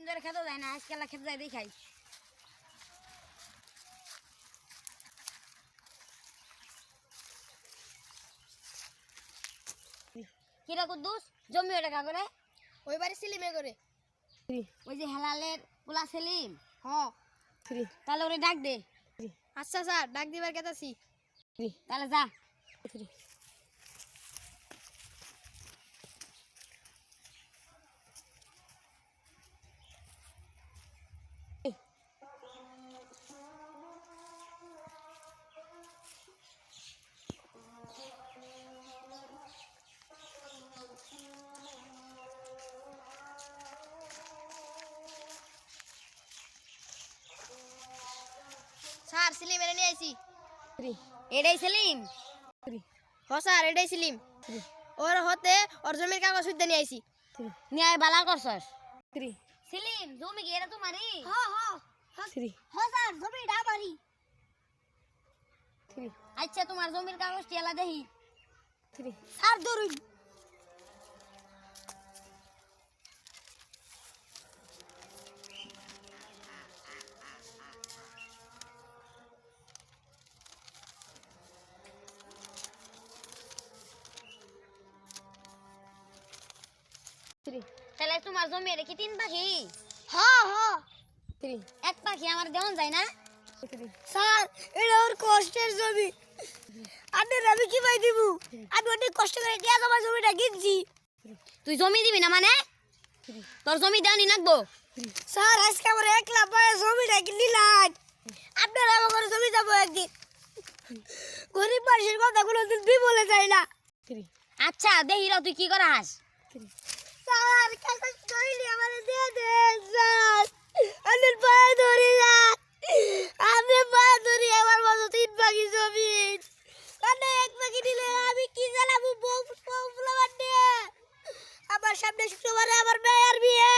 ধরে খেতে যায় না, আজকাল খেতে যায় দেখাই। কিরা কুদ্দুস, জমি ওটা কা করে? ওই বাড়ি সিলিমে করে। ওই যে হেলালের পোলা সেলিম। হ্যাঁ তাহলে ওরে ডাক দে। আচ্ছা স্যার, ডাক দিবার কেতাছি। তাহলে যা। স্যার সিলিম এনে নিয়ে আইছি। এটাই সেলিম? হ স্যার, এটাই সিলিম। ওর হতে ওর জমির কাগজ সুদ্ধা নিয়ে আইছি। নিয়ে বালা করছস। সেলিম, জমি কি এটা তোমারই? স্যার জমিটা আমারই। আচ্ছা, তোমার জমির কাগজটি এলা দেখি। স্যার ধরুন। তাহলে তোমার জমি এটা কি 3 পাখি? হ্যাঁ হ্যাঁ এক পাখি আমার দেওয়ান যায় না? স্যার, এটা ওর কষ্টের জমি। আপনার আমি কি পাই দিব? আমি অনেক কষ্ট করে দিয়া তোমার জমিটা কিনছি। তুই জমি দিবি না মানে? তোর জমি দেওয়ানি লাগবো। স্যার, আজকে আমার 1 লাখ পায়ে জমিটা কিনলাম। আপনার আমার জমি যাবো একদিন। গরিব মানুষের কথা কোনোদিন বিবলে যায় না। আচ্ছা দেখি র, তুই কি করাস? স্যার, কাগজ কইলি আমার দিয়ে দেন স্যার। আমার পায়ে ধরি না। আমি পায়ে ধরি আমার মতো 3 পাখি জমি। মানে 1 পাখি দিলে আমি কি জ্বালাবো? বউ ফুলাবার নিয়ে। আমার সামনে শুক্রবারে আমার মেয়ের বিয়ে।